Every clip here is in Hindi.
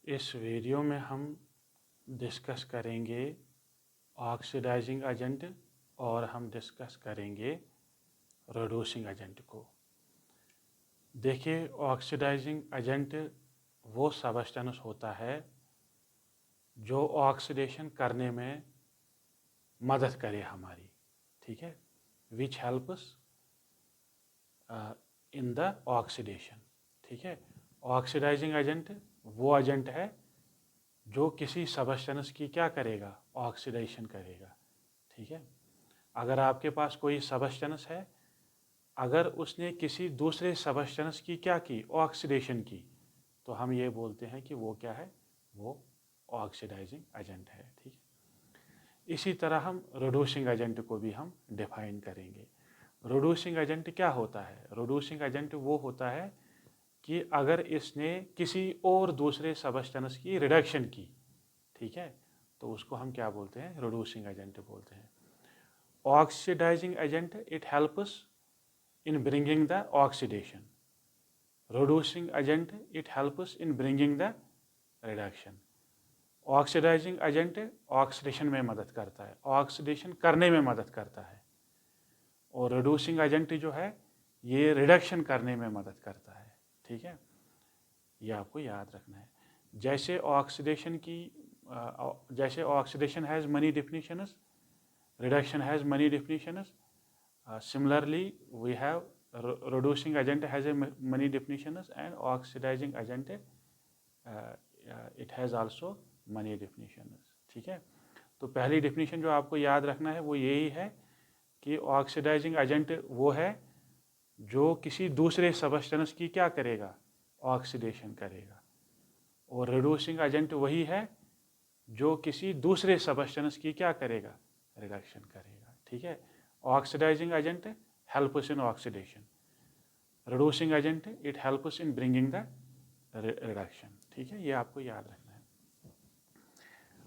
इस वीडियो में हम डिस्कस करेंगे ऑक्सीडाइजिंग एजेंट और हम डिस्कस करेंगे रिड्यूसिंग एजेंट को। देखिए, ऑक्सीडाइजिंग एजेंट वो सबस्टेंस होता है जो ऑक्सीडेशन करने में मदद करे हमारी, ठीक है, which helps in the oxidation, ठीक है। ऑक्सीडाइजिंग एजेंट वो एजेंट है जो किसी सबस्टेंस की क्या करेगा, ऑक्सीडेशन करेगा, ठीक है। अगर आपके पास कोई सबस्टेंस है, अगर उसने किसी दूसरे सबस्टेंस की क्या की, ऑक्सीडेशन की, तो हम ये बोलते हैं कि वो क्या है, वो ऑक्सीडाइजिंग एजेंट है, ठीक है। इसी तरह हम रिड्यूसिंग एजेंट को भी हम डिफाइन करेंगे। रिड्यूसिंग एजेंट क्या होता है? रिड्यूसिंग एजेंट वो होता है कि अगर इसने किसी और दूसरे सबस्टेंस की रिडक्शन की, ठीक है, तो उसको हम क्या बोलते हैं, रिड्यूसिंग एजेंट बोलते हैं। Oxidizing agent it helps in bringing the oxidation. Reducing agent it helps in bringing the reduction. Oxidizing agent oxidation में मदद करता है, ऑक्सीडेशन करने में मदद करता है, और रिड्यूसिंग एजेंट जो है ये रिडक्शन करने में मदद करता है, ठीक है। ये आपको याद रखना है। जैसे ऑक्सीडेशन की जैसे oxidation has money definitions, reduction has many definitions. Similarly, we have reducing agent has a many definitions and oxidizing agent it has also many definitions, ठीक है। तो पहली definition जो आपको याद रखना है वो यही है कि ऑक्सीडाइजिंग एजेंट वो है जो किसी दूसरे सबस्टेंस की क्या करेगा, ऑक्सीडेशन करेगा, और रिड्यूसिंग एजेंट वही है जो किसी दूसरे सबस्टेंस की क्या करेगा, रिडक्शन करेगा, ठीक है। Oxidizing agent helps in oxidation, reducing agent it helps in bringing the reduction, ठीक है। ये आपको याद रखना है।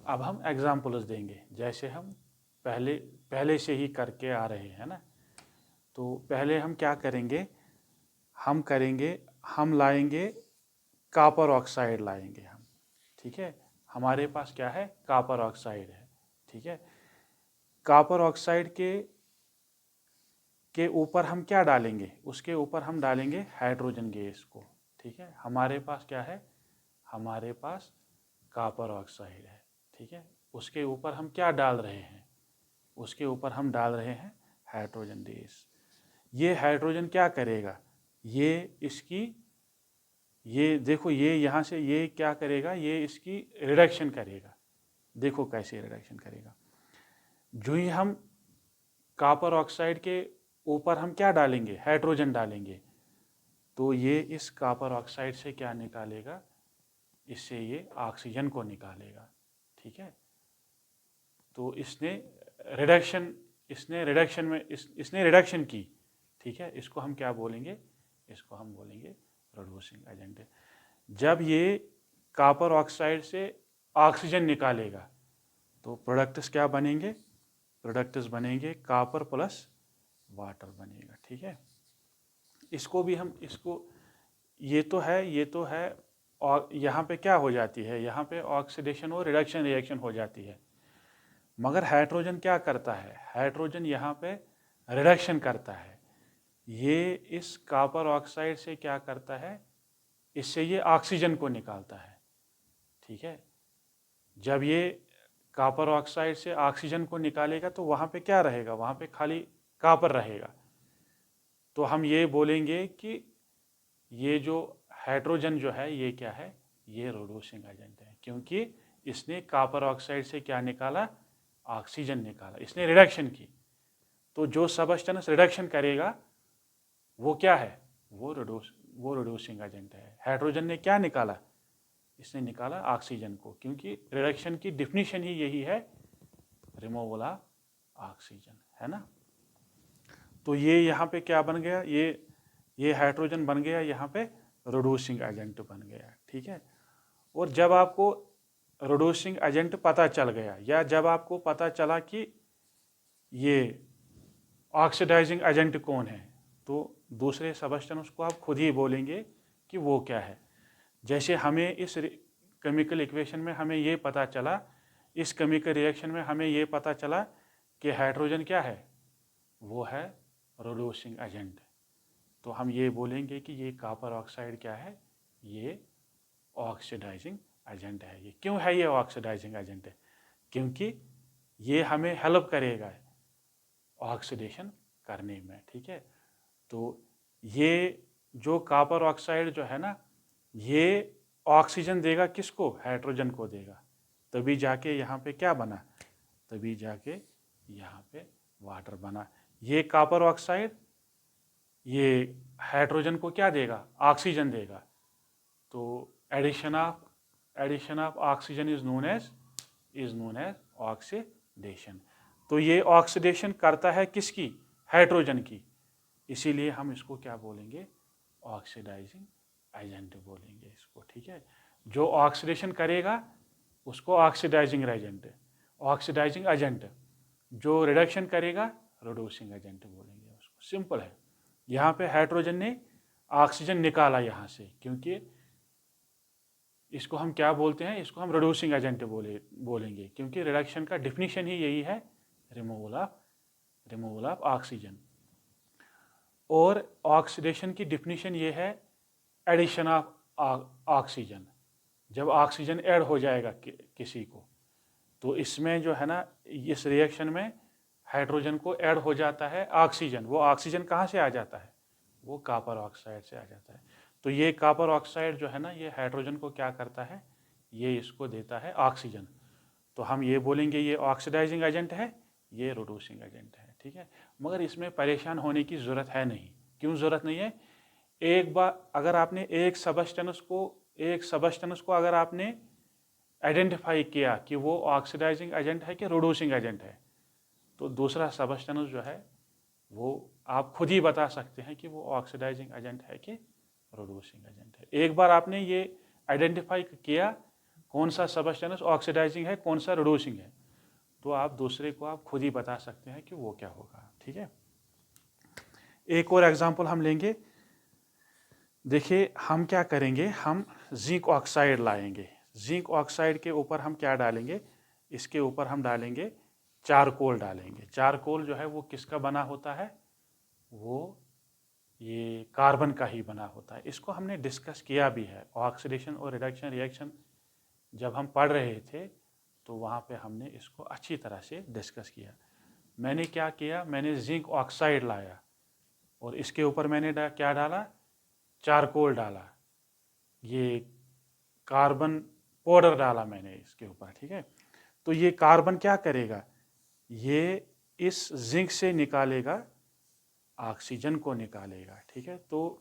अब हम एग्जाम्पल्स देंगे, जैसे हम पहले से ही करके आ रहे हैं ना। तो पहले हम क्या करेंगे, हम लाएंगे कॉपर ऑक्साइड लाएंगे हम, ठीक है। हमारे पास क्या है, कॉपर ऑक्साइड है, ठीक है। कॉपर ऑक्साइड के ऊपर हम क्या डालेंगे, उसके ऊपर हम डालेंगे हाइड्रोजन गैस को, ठीक है। हमारे पास क्या है, हमारे पास कॉपर ऑक्साइड है, ठीक है। उसके ऊपर हम क्या डाल रहे हैं, उसके ऊपर हम डाल रहे हैं हाइड्रोजन गैस। ये हाइड्रोजन क्या करेगा, ये देखो, ये यहाँ से ये क्या करेगा, ये इसकी रिडक्शन करेगा। देखो कैसे रिडक्शन करेगा। जो ही हम कॉपर ऑक्साइड के ऊपर हम क्या डालेंगे, हाइड्रोजन डालेंगे, तो ये इस कॉपर ऑक्साइड से क्या निकालेगा, इससे ये ऑक्सीजन को निकालेगा, ठीक है। तो इसने रिडक्शन की, ठीक है। इसको हम क्या बोलेंगे, इसको हम बोलेंगे रिड्यूसिंग एजेंट। जब ये कॉपर ऑक्साइड से ऑक्सीजन निकालेगा तो प्रोडक्ट्स क्या बनेंगे, प्रोडक्ट्स बनेंगे कॉपर प्लस वाटर बनेगा, ठीक है। इसको भी हम ये तो है और यहाँ पे क्या हो जाती है, यहाँ पे ऑक्सीडेशन और रिडक्शन रिएक्शन हो जाती है। मगर हाइड्रोजन क्या करता है, हाइड्रोजन यहाँ पे रिडक्शन करता है। ये इस कॉपर ऑक्साइड से क्या करता है, इससे ये ऑक्सीजन को निकालता है, ठीक है। जब ये कॉपर ऑक्साइड से ऑक्सीजन को निकालेगा तो वहाँ पे क्या रहेगा, वहाँ पे खाली कॉपर रहेगा। तो हम ये बोलेंगे कि ये जो हाइड्रोजन जो है ये क्या है, ये रिड्यूसिंग एजेंट है, क्योंकि इसने कॉपर ऑक्साइड से क्या निकाला, ऑक्सीजन निकाला, इसने रिडक्शन की। तो जो सबस्टेंस रिडक्शन करेगा वो क्या है, वो रिड्यूसिंग एजेंट है। हाइड्रोजन ने क्या निकाला, इसने निकाला ऑक्सीजन को, क्योंकि रिडक्शन की डिफिनीशन ही यही है, रिमूवल ऑफ ऑक्सीजन, है ना। तो ये यहाँ पे क्या बन गया, ये हाइड्रोजन बन गया यहाँ पे रिड्यूसिंग एजेंट बन गया, ठीक है। और जब आपको रिड्यूसिंग एजेंट पता चल गया, या जब आपको पता चला कि ये ऑक्सीडाइजिंग एजेंट कौन है, तो दूसरे सबस्टेंस को आप खुद ही बोलेंगे कि वो क्या है। जैसे हमें इस केमिकल इक्वेशन में हमें ये पता चला, इस केमिकल रिएक्शन में हमें ये पता चला कि हाइड्रोजन क्या है, वो है रिड्यूसिंग एजेंट। तो हम ये बोलेंगे कि ये कॉपर ऑक्साइड क्या है, ये ऑक्सीडाइजिंग एजेंट है। ये क्यों है, ये ऑक्सीडाइजिंग एजेंट है? क्योंकि ये हमें हेल्प करेगा ऑक्सीडेशन करने में, ठीक है। तो ये जो कॉपर ऑक्साइड जो है ना, ये ऑक्सीजन देगा किसको, हाइड्रोजन को देगा, तभी जाके यहाँ पे क्या बना, तभी जाके यहाँ पे वाटर बना। ये कॉपर ऑक्साइड ये हाइड्रोजन को क्या देगा, ऑक्सीजन देगा। तो addition of oxygen is known as oxidation. तो ये ऑक्सीडेशन करता है किसकी, हाइड्रोजन की, इसीलिए हम इसको क्या बोलेंगे, ऑक्सीडाइजिंग एजेंट बोलेंगे इसको, ठीक है। जो ऑक्सीडेशन करेगा उसको ऑक्सीडाइजिंग एजेंट, जो रिडक्शन करेगा रिड्यूसिंग एजेंट बोलेंगे उसको। सिंपल है। यहाँ पे हाइड्रोजन ने ऑक्सीजन निकाला यहाँ से, क्योंकि इसको हम क्या बोलते हैं, इसको हम रिड्यूसिंग एजेंट बोलेंगे, क्योंकि रिडक्शन का डिफिनीशन ही यही है, रिमूवल ऑफ ऑक्सीजन। और ऑक्सीडेशन की डिफिनीशन ये है, एडिशन ऑफ ऑक्सीजन। जब ऑक्सीजन ऐड हो जाएगा किसी को, तो इसमें जो है ना, इस रिएक्शन में हाइड्रोजन को ऐड हो जाता है ऑक्सीजन। वो ऑक्सीजन कहाँ से आ जाता है, वो कॉपर ऑक्साइड से आ जाता है। तो ये कॉपर ऑक्साइड जो है ना, ये हाइड्रोजन को क्या करता है, ये इसको देता है ऑक्सीजन। तो हम ये बोलेंगे ये ऑक्सीडाइजिंग एजेंट है, ये रिड्यूसिंग एजेंट है, ठीक है। मगर इसमें परेशान होने की ज़रूरत है नहीं। क्यों ज़रूरत नहीं है? एक बार अगर आपने एक सबस्टेंस को अगर आपने आइडेंटिफाई किया कि वो ऑक्सीडाइजिंग एजेंट है कि रिड्यूसिंग एजेंट है, तो दूसरा सबस्टेंस जो है वो आप खुद ही बता सकते हैं कि वो ऑक्सीडाइजिंग एजेंट है कि रिड्यूसिंग एजेंट है। एक बार आपने ये आइडेंटिफाई किया कौन सा सबस्टेंस ऑक्सीडाइजिंग है, कौन सा रिड्यूसिंग है, तो आप दूसरे को आप खुद ही बता सकते हैं कि वो क्या होगा, ठीक है। एक और एग्जांपल हम लेंगे। देखिए हम क्या करेंगे, हम जिंक ऑक्साइड लाएंगे। जिंक ऑक्साइड के ऊपर हम क्या डालेंगे, इसके ऊपर हम डालेंगे चारकोल डालेंगे। चारकोल जो है वो किसका बना होता है, वो ये कार्बन का ही बना होता है। इसको हमने डिस्कस किया भी है, ऑक्सीडेशन और रिडक्शन रिएक्शन जब हम पढ़ रहे थे तो वहाँ पे हमने इसको अच्छी तरह से डिस्कस किया। मैंने क्या किया, मैंने जिंक ऑक्साइड लाया और इसके ऊपर मैंने क्या डाला, चारकोल डाला, ये कार्बन पाउडर डाला मैंने इसके ऊपर, ठीक है। तो ये कार्बन क्या करेगा, ये इस जिंक से निकालेगा ऑक्सीजन को निकालेगा, ठीक है। तो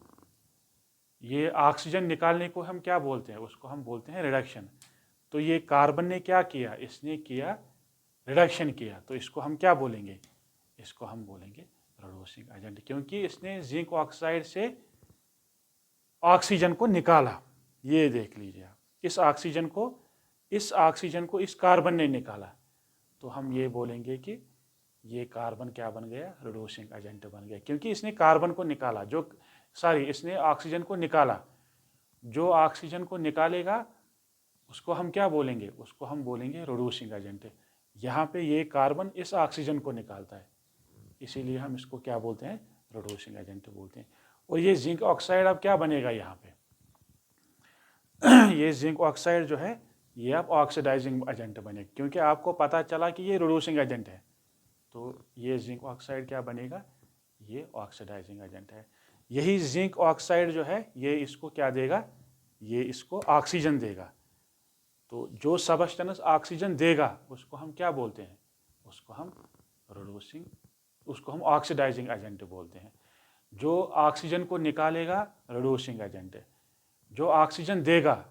ये ऑक्सीजन निकालने को हम क्या बोलते हैं, उसको हम बोलते हैं रिडक्शन। तो ये कार्बन ने क्या किया, इसने किया रिडक्शन किया, तो इसको हम क्या बोलेंगे, इसको हम बोलेंगे रिड्यूसिंग एजेंट, क्योंकि इसने जिंक ऑक्साइड से ऑक्सीजन को निकाला। ये देख लीजिए आप, इस ऑक्सीजन को इस कार्बन ने निकाला, तो हम ये बोलेंगे कि ये कार्बन क्या बन गया, रिड्यूसिंग एजेंट बन गया, क्योंकि इसने कार्बन को निकाला, इसने ऑक्सीजन को निकाला। जो ऑक्सीजन को निकालेगा उसको हम क्या बोलेंगे, उसको हम बोलेंगे रिड्यूसिंग एजेंट। यहाँ पे ये कार्बन इस ऑक्सीजन को निकालता है, इसीलिए हम इसको क्या बोलते हैं, रिड्यूसिंग एजेंट बोलते हैं। और ये जिंक ऑक्साइड अब क्या बनेगा यहाँ पे ये जिंक ऑक्साइड जो है ये अब ऑक्सीडाइजिंग एजेंट बनेगा, क्योंकि आपको पता चला कि ये रिड्यूसिंग एजेंट है, तो ये जिंक ऑक्साइड क्या बनेगा, ये ऑक्सीडाइजिंग एजेंट है। यही जिंक ऑक्साइड जो है ये इसको क्या देगा, ये इसको ऑक्सीजन देगा। तो जो सबस्टेंस ऑक्सीजन देगा उसको हम क्या बोलते हैं, उसको हम ऑक्सीडाइजिंग एजेंट बोलते हैं। जो ऑक्सीजन को निकालेगा रिड्यूसिंग एजेंट है, जो ऑक्सीजन देगा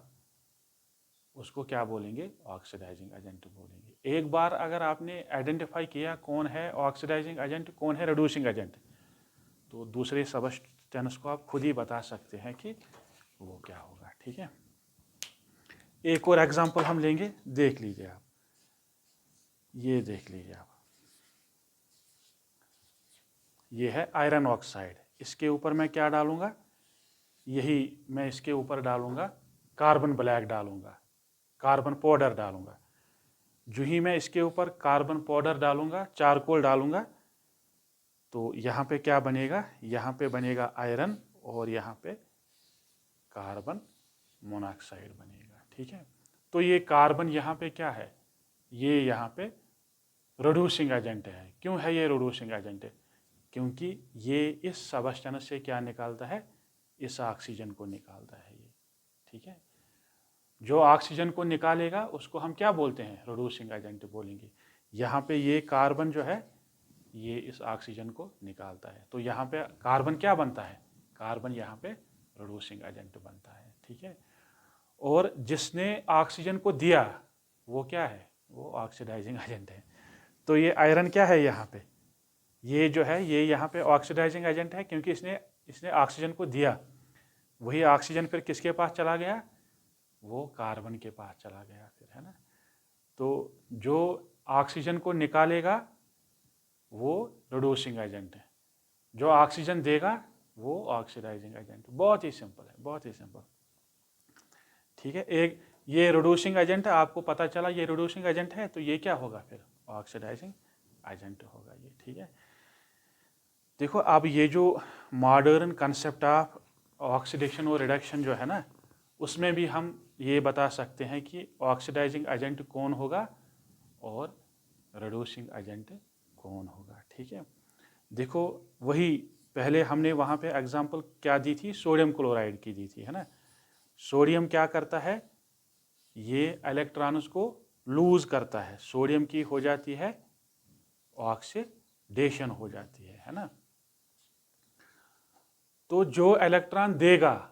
उसको क्या बोलेंगे, ऑक्सीडाइजिंग एजेंट बोलेंगे। एक बार अगर आपने आइडेंटिफाई किया कौन है ऑक्सीडाइजिंग एजेंट, कौन है रिड्यूसिंग एजेंट, तो दूसरे सबस्टेंस को आप खुद ही बता सकते हैं कि वो क्या होगा, ठीक है। एक और एग्जांपल हम लेंगे, देख लीजिए आप, ये देख लीजिए आप, ये है आयरन ऑक्साइड। इसके ऊपर मैं क्या डालूंगा, यही मैं इसके ऊपर डालूंगा कार्बन ब्लैक डालूंगा, कार्बन पाउडर डालूंगा। जो ही मैं इसके ऊपर कार्बन पाउडर डालूंगा, चारकोल डालूंगा, तो यहाँ पे क्या बनेगा, यहाँ पे बनेगा आयरन और यहाँ पे कार्बन मोनोऑक्साइड बनेगा। ठीक है, तो ये कार्बन यहाँ पे क्या है, ये यहाँ पे रिड्यूसिंग एजेंट है। क्यों है ये रिड्यूसिंग एजेंट? क्योंकि ये इस सबस्टेंस से क्या निकालता है, इस ऑक्सीजन को निकालता है ये। ठीक है, जो ऑक्सीजन को निकालेगा उसको हम क्या बोलते हैं, रिड्यूसिंग एजेंट बोलेंगे। यहाँ पे ये कार्बन जो है ये इस ऑक्सीजन को निकालता है, तो यहाँ पे कार्बन क्या बनता है, कार्बन यहाँ पे रिड्यूसिंग एजेंट बनता है। ठीक है, और जिसने ऑक्सीजन को दिया वो क्या है, वो ऑक्सीडाइजिंग एजेंट है। तो ये आयरन क्या है यहाँ पे, ये जो है ये यहाँ पे ऑक्सीडाइजिंग एजेंट है, क्योंकि इसने ऑक्सीजन को दिया। वही ऑक्सीजन फिर किसके पास चला गया, वो कार्बन के पास चला गया फिर, है ना। तो जो ऑक्सीजन को निकालेगा वो रिड्यूसिंग एजेंट है, जो ऑक्सीजन देगा वो ऑक्सीडाइजिंग एजेंट। बहुत ही सिंपल है, बहुत ही सिंपल। ठीक है, एक ये रिड्यूसिंग एजेंट है, आपको पता चला ये रिड्यूसिंग एजेंट है, तो ये क्या होगा फिर, ऑक्सीडाइजिंग एजेंट होगा ये। ठीक है, देखो अब ये जो मॉडर्न कंसेप्ट ऑफ ऑक्सीडेशन और रिडक्शन जो है ना, उसमें भी हम ये बता सकते हैं कि ऑक्सीडाइजिंग एजेंट कौन होगा और रिड्यूसिंग एजेंट कौन होगा। ठीक है, देखो वही पहले हमने वहाँ पे एग्जांपल क्या दी थी, सोडियम क्लोराइड की दी थी, है ना। सोडियम क्या करता है, ये इलेक्ट्रॉन्स को लूज करता है, सोडियम की हो जाती है ऑक्सीडेशन हो जाती है ना। तो जो इलेक्ट्रॉन देगा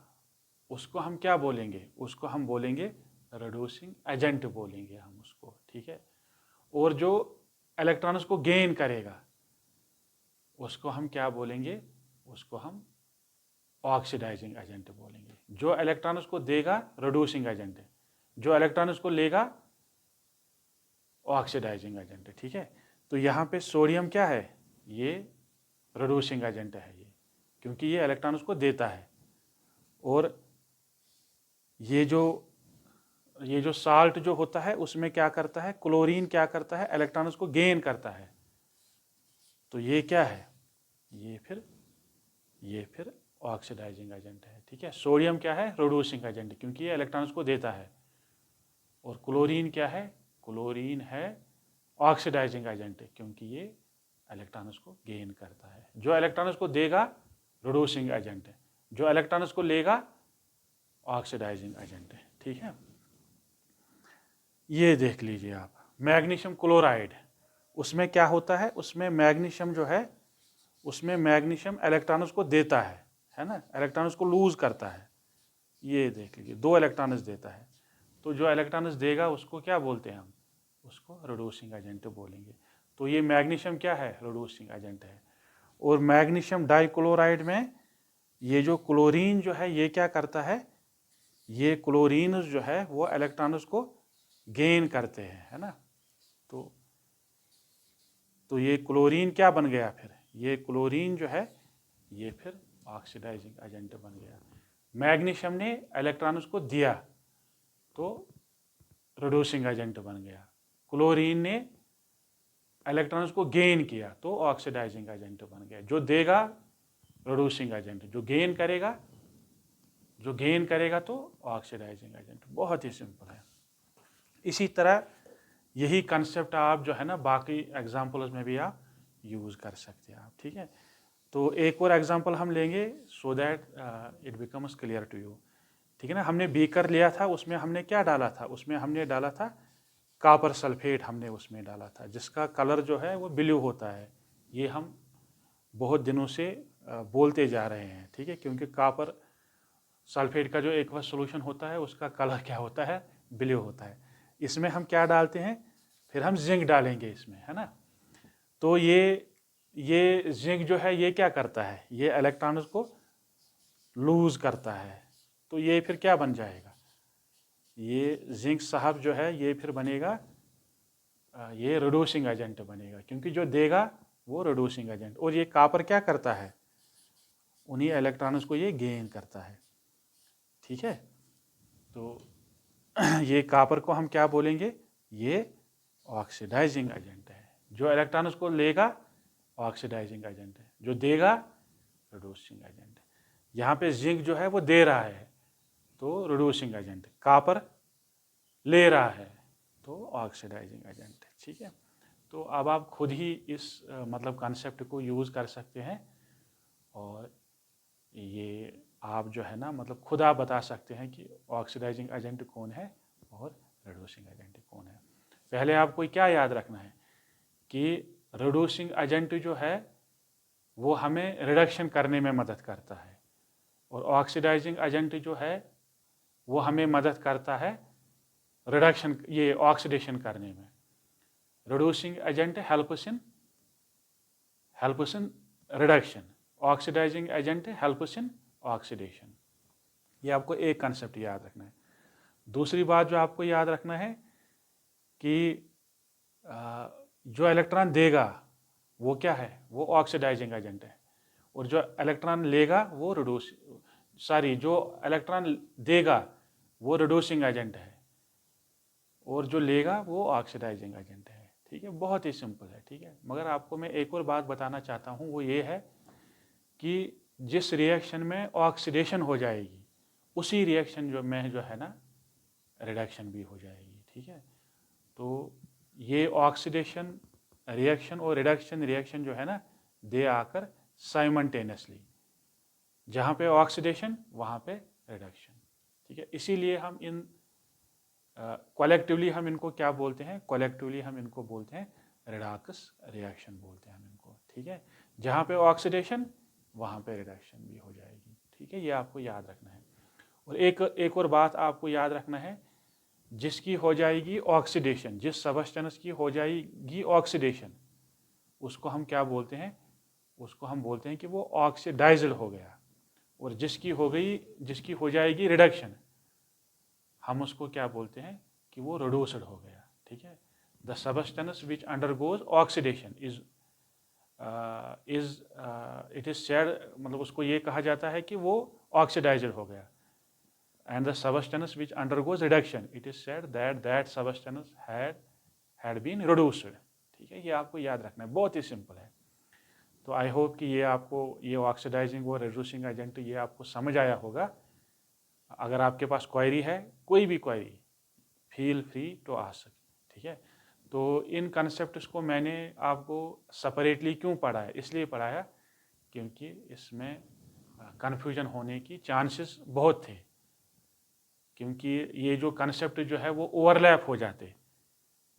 उसको हम क्या बोलेंगे, उसको हम बोलेंगे रिड्यूसिंग एजेंट बोलेंगे हम उसको। ठीक है, और जो इलेक्ट्रॉन्स को गेन करेगा उसको हम क्या बोलेंगे, उसको हम ऑक्सीडाइजिंग एजेंट बोलेंगे। जो इलेक्ट्रॉन्स को देगा रिड्यूसिंग एजेंट है, जो इलेक्ट्रॉन्स को लेगा ऑक्सीडाइजिंग एजेंट है। ठीक है, तो यहाँ पे सोडियम क्या है, ये रिड्यूसिंग एजेंट है ये, क्योंकि ये इलेक्ट्रॉन्स को देता है। और ये जो साल्ट जो होता है उसमें क्या करता है, क्लोरीन क्या करता है, इलेक्ट्रॉन्स को गेन करता है। तो ये क्या है, ये फिर ऑक्सीडाइजिंग एजेंट है। ठीक है, सोडियम क्या है, रिड्यूसिंग एजेंट, क्योंकि ये इलेक्ट्रॉन्स को देता है। और क्लोरीन क्या है, क्लोरीन है ऑक्सीडाइजिंग एजेंट, क्योंकि ये इलेक्ट्रॉन्स को गेन करता है। जो इलेक्ट्रॉन्स को देगा रिड्यूसिंग एजेंट है, जो इलेक्ट्रॉन्स को लेगा ऑक्सीडाइजिंग एजेंट है। ठीक है, ये देख लीजिए आप, मैग्नीशियम क्लोराइड, उसमें क्या होता है, उसमें मैग्नीशियम जो है, उसमें मैग्नीशियम इलेक्ट्रॉन्स को देता है ना, इलेक्ट्रॉन्स को लूज करता है। ये देख लीजिए 2 इलेक्ट्रॉन्स देता है, तो जो इलेक्ट्रॉन्स देगा उसको क्या बोलते हैं हम, उसको रिड्यूसिंग एजेंट बोलेंगे। तो ये मैग्नीशियम क्या है, रिड्यूसिंग एजेंट है। और मैग्नीशियम डाइक्लोराइड में ये जो क्लोरीन जो है ये क्या करता है, ये क्लोरीन जो है वो इलेक्ट्रॉन्स को गेन करते हैं, है ना। तो ये क्लोरीन क्या बन गया फिर, ये क्लोरीन जो है ये फिर ऑक्सीडाइजिंग एजेंट बन गया। मैग्नीशियम ने इलेक्ट्रॉन्स को दिया तो रिड्यूसिंग एजेंट बन गया, क्लोरीन ने इलेक्ट्रॉन्स को गेन किया तो ऑक्सीडाइजिंग एजेंट बन गया। जो देगा रिड्यूसिंग एजेंट, जो गेन करेगा तो ऑक्सीडाइजिंग एजेंट। बहुत ही सिंपल है। इसी तरह यही कंसेप्ट आप जो है ना बाकी एग्जाम्पल्स में भी आप यूज़ कर सकते हैं आप। ठीक है, तो एक और एग्जाम्पल हम लेंगे so that it becomes clear to you. ठीक है ना, हमने बीकर लिया था, उसमें हमने क्या डाला था, उसमें हमने डाला था कॉपर सल्फेट, हमने उसमें डाला था, जिसका कलर जो है वो ब्लू होता है। ये हम बहुत दिनों से बोलते जा रहे हैं। ठीक है, क्योंकि कॉपर सल्फेट का जो एक्वस सॉल्यूशन होता है उसका कलर क्या होता है, ब्लू होता है। इसमें हम क्या डालते हैं, फिर हम जिंक डालेंगे इसमें, है ना। तो ये जिंक जो है ये क्या करता है, ये इलेक्ट्रॉन्स को लूज करता है। तो ये फिर क्या बन जाएगा, ये जिंक साहब जो है ये फिर बनेगा, ये रिड्यूसिंग एजेंट बनेगा, क्योंकि जो देगा वो रिड्यूसिंग एजेंट। और ये कॉपर क्या करता है, उन्हीं इलेक्ट्रॉन्स को ये गेन करता है। ठीक है, तो ये कॉपर को हम क्या बोलेंगे, ये ऑक्सीडाइजिंग एजेंट है। जो इलेक्ट्रॉन उसको लेगा ऑक्सीडाइजिंग एजेंट है, जो देगा रिड्यूसिंग एजेंट है। यहाँ पे जिंक जो है वो दे रहा है तो रिड्यूसिंग एजेंट है, कॉपर ले रहा है तो ऑक्सीडाइजिंग एजेंट है। ठीक है, तो अब आप खुद ही इस मतलब कॉन्सेप्ट को यूज़ कर सकते हैं और ये आप जो है ना मतलब खुद आप बता सकते हैं कि ऑक्सीडाइजिंग एजेंट कौन है और रिड्यूसिंग एजेंट कौन है। पहले आपको क्या याद रखना है कि रिड्यूसिंग एजेंट जो है वो हमें रिडक्शन करने में मदद करता है और ऑक्सीडाइजिंग एजेंट जो है वो हमें मदद करता है रिडक्शन, ये ऑक्सीडेशन करने में। Reducing agent helps in reduction, oxidizing agent helps in oxidation. ये आपको एक कंसेप्ट याद रखना है। दूसरी बात जो आपको याद रखना है कि जो इलेक्ट्रॉन देगा वो क्या है, वो ऑक्सीडाइजिंग एजेंट है और जो इलेक्ट्रॉन लेगा वो जो इलेक्ट्रॉन देगा वो रिड्यूसिंग एजेंट है और जो लेगा वो ऑक्सीडाइजिंग एजेंट है। ठीक है, बहुत ही सिंपल है। ठीक है, मगर आपको मैं एक और बात बताना चाहता हूँ, वो ये है कि जिस रिएक्शन में ऑक्सीडेशन हो जाएगी उसी रिएक्शन में जो है ना रिडक्शन भी हो जाएगी। ठीक है, तो ये ऑक्सीडेशन रिएक्शन और रिडक्शन रिएक्शन जो है ना दे आकर साइमल्टेनियसली, जहाँ पे ऑक्सीडेशन वहाँ पे रिडक्शन। ठीक है, इसीलिए हम इन कलेक्टिवली हम इनको क्या बोलते हैं, कलेक्टिवली हम इनको बोलते हैं रेडॉक्स रिएक्शन बोलते हैं हम इनको। ठीक है, जहाँ पे ऑक्सीडेशन वहाँ पे रिडक्शन भी हो जाएगी। ठीक है, ये आपको याद रखना है। और एक और बात आपको याद रखना है, जिसकी हो जाएगी ऑक्सीडेशन, जिस सबस्टेंस की हो जाएगी ऑक्सीडेशन उसको हम क्या बोलते हैं, उसको हम बोलते हैं कि वो ऑक्सीडाइज्ड हो गया। और जिसकी हो जाएगी रिडक्शन हम उसको क्या बोलते हैं कि वो रिड्यूस्ड हो गया। ठीक है, the substance which undergoes oxidation is it is said, मतलब उसको ये कहा जाता है कि वो ऑक्सीडाइज्ड हो गया। And the substance which undergoes reduction it is said that substance had been reduced. ठीक है, ये आपको याद रखना है, बहुत ही सिंपल है। तो आई होप कि ये आपको ये ऑक्सीडाइजिंग और रिड्यूसिंग एजेंट ये आपको समझ आया होगा। अगर आपके पास क्वेरी है, कोई भी query, feel free to ask. ठीक है, तो इन कॉन्सेप्ट्स को मैंने आपको सेपरेटली क्यों पढ़ा है, इसलिए पढ़ाया क्योंकि इसमें कन्फ्यूजन होने की चांसेस बहुत थे, क्योंकि ये जो कॉन्सेप्ट जो है वो ओवरलैप हो जाते,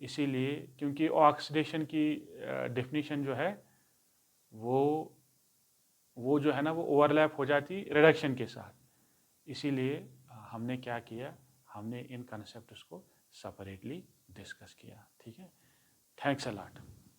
इसीलिए क्योंकि ऑक्सीडेशन की डेफिनेशन जो है वो जो है ना वो ओवरलैप हो जाती रिडक्शन के साथ, इसीलिए हमने क्या किया, हमने इन कॉन्सेप्ट्स को सेपरेटली डिस्कस किया। ठीक है, थैंक्स अ लॉट।